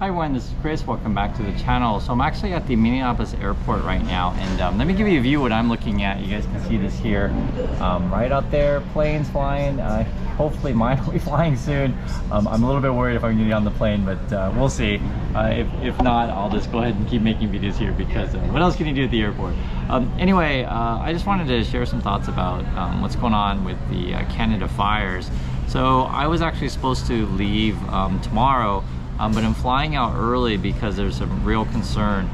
Hi everyone, this is Chris. Welcome back to the channel. So I'm actually at the Minneapolis airport right now, and let me give you a view of what I'm looking at. You guys can see this here, right out there, planes flying. Hopefully mine will be flying soon. I'm a little bit worried if I'm gonna get on the plane, but we'll see. If not, I'll just go ahead and keep making videos here because what else can you do at the airport? Anyway, I just wanted to share some thoughts about what's going on with the Canada fires. So I was actually supposed to leave tomorrow, but I'm flying out early because there's some real concern.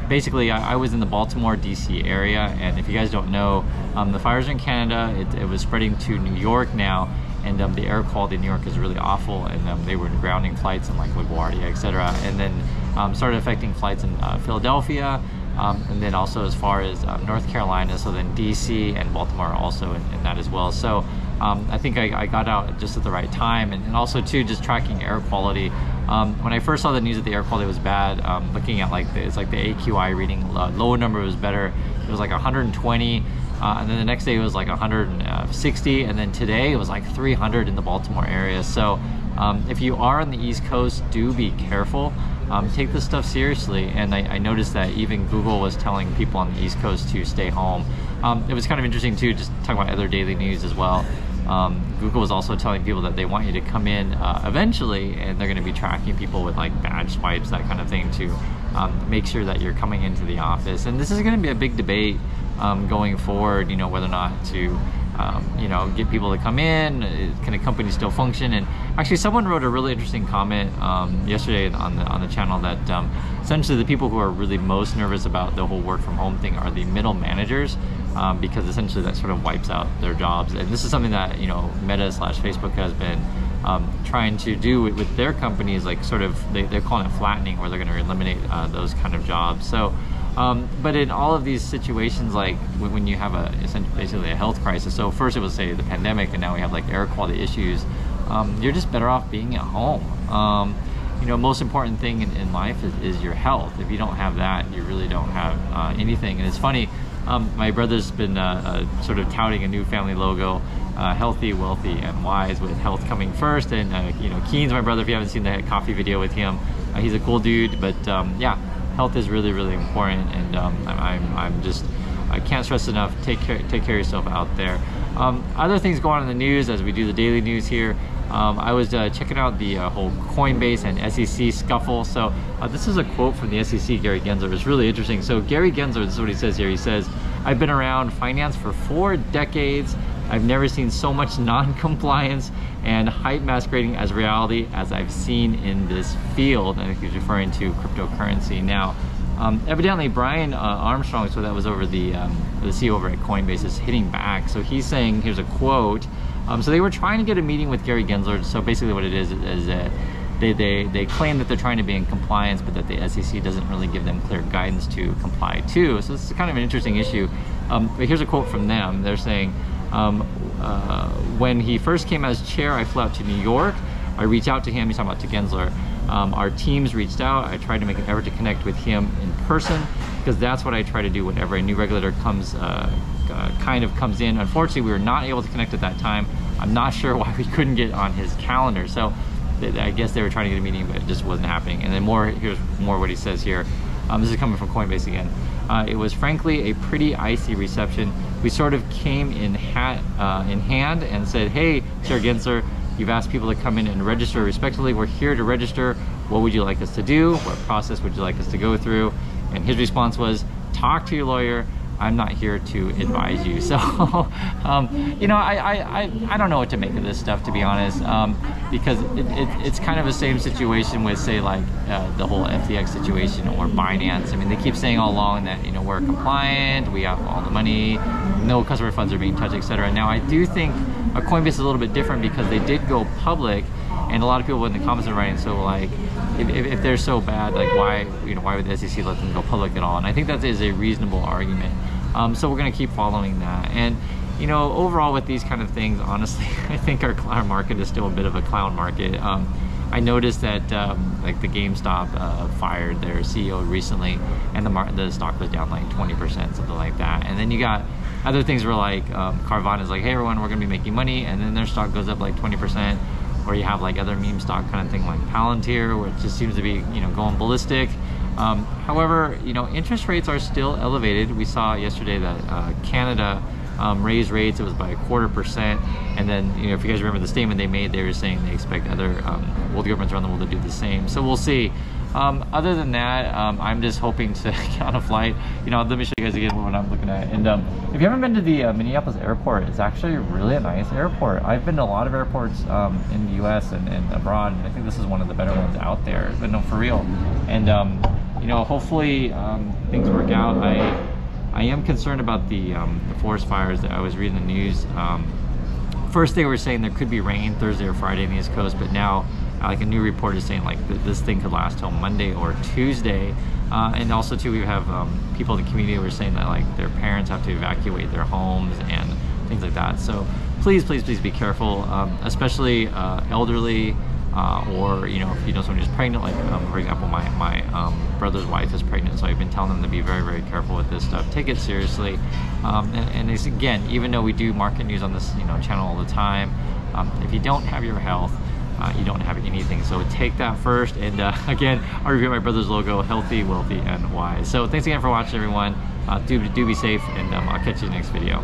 Basically, I was in the Baltimore, DC area, and if you guys don't know, the fires in Canada, it was spreading to New York now, and the air quality in New York is really awful, and they were grounding flights in like LaGuardia, etc., and then started affecting flights in Philadelphia, and then also as far as North Carolina, so then DC and Baltimore also in that as well. So I think I got out just at the right time, and also too, just tracking air quality. When I first saw the news that the air quality was bad, looking at it's like the AQI reading, low number was better. It was like 120, and then the next day it was like 160, and then today it was like 300 in the Baltimore area. So if you are on the East Coast, do be careful. Take this stuff seriously, and I noticed that even Google was telling people on the East Coast to stay home. It was kind of interesting too, just talking about other daily news as well. Google was also telling people that they want you to come in eventually, and they're going to be tracking people with like badge swipes, that kind of thing, to make sure that you're coming into the office. And this is going to be a big debate going forward, you know, whether or not to you know, get people to come in. Can a company still function? And actually someone wrote a really interesting comment yesterday on the channel that essentially the people who are really most nervous about the whole work from home thing are the middle managers, because essentially that sort of wipes out their jobs. And this is something that, you know, Meta / Facebook has been trying to do with their companies, like sort of they're calling it flattening, where they're going to eliminate those kind of jobs. So but in all of these situations, like when you have basically a health crisis, so first it was, say, the pandemic, and now we have like air quality issues, you're just better off being at home. You know, most important thing in life is your health. If you don't have that, you really don't have anything. And it's funny, my brother's been sort of touting a new family logo, healthy, wealthy, and wise, with health coming first. And you know, Keen's my brother. If you haven't seen the coffee video with him, he's a cool dude. But yeah, health is really, really important, and I can't stress enough, take care of yourself out there. Other things going on in the news as we do the daily news here. I was checking out the whole Coinbase and SEC scuffle. So this is a quote from the SEC, Gary Gensler. It's really interesting. So Gary Gensler, this is what he says here. He says, "I've been around finance for 4 decades. I've never seen so much non-compliance and hype masquerading as reality as I've seen in this field." And I think he's referring to cryptocurrency. Now, evidently Brian Armstrong, so that was over the CEO over at Coinbase, is hitting back. So he's saying, here's a quote. So they were trying to get a meeting with Gary Gensler. So basically what it is they claim that they're trying to be in compliance, but that the SEC doesn't really give them clear guidance to comply to. So this is kind of an interesting issue. But here's a quote from them. They're saying, when he first came as chair, I flew out to New York. I reached out to him. He's talking about to Gensler. Our teams reached out. I tried to make an effort to connect with him in person, because that's what I try to do whenever a new regulator comes in. Unfortunately, we were not able to connect at that time. I'm not sure why we couldn't get on his calendar. So I guess they were trying to get a meeting, but it just wasn't happening. And then here's more what he says here. This is coming from Coinbase again. It was frankly a pretty icy reception. We sort of came in hand and said, "Hey, Chair Gensler, you've asked people to come in and register respectfully. We're here to register. What would you like us to do? What process would you like us to go through?" And his response was, "Talk to your lawyer. I'm not here to advise you." So, you know, I don't know what to make of this stuff, to be honest, because it's kind of the same situation with, say, like the whole FTX situation or Binance. I mean, they keep saying all along that, you know, we're compliant, we have all the money, no customer funds are being touched, etc. Now, I do think Coinbase is a little bit different because they did go public, and a lot of people in the comments are writing, so like, if they're so bad, like why would the SEC let them go public at all? And I think that is a reasonable argument. So we're going to keep following that. And you know, overall with these kind of things, honestly, I think our market is still a bit of a clown market. I noticed that like the GameStop fired their CEO recently, and the stock was down like 20%, something like that. And then you got other things where like Carvana is like, "Hey everyone, we're going to be making money," and then their stock goes up like 20%. or you have like other meme stock kind of thing like Palantir, where it just seems to be, you know, going ballistic. However, you know, interest rates are still elevated. We saw yesterday that Canada raised rates. It was by 0.25%, and then, you know, if you guys remember the statement they made, they were saying they expect other world governments around the world to do the same. So we'll see. Other than that, I'm just hoping to get on a flight. You know, let me show you guys again what I'm looking at. And if you haven't been to the Minneapolis airport, it's actually really a nice airport. I've been to a lot of airports in the US and abroad, and I think this is one of the better ones out there, but no, for real. And you know, hopefully things work out. I am concerned about the forest fires that I was reading the news. First they were saying there could be rain Thursday or Friday on the East Coast, but now like a new report is saying like this thing could last till Monday or Tuesday. And also too, we have people in the community who are saying that like their parents have to evacuate their homes and things like that. So please, please, please be careful, especially elderly, or, you know, if you know someone who's pregnant, like for example, my brother's wife is pregnant, so I've been telling them to be very, very careful with this stuff. Take it seriously. And it's, again, even though we do market news on this, you know, channel all the time, if you don't have your health, you don't have anything. So take that first. And again, I'll review my brother's logo: healthy, wealthy, and wise. So thanks again for watching, everyone. Do be safe, and I'll catch you in the next video.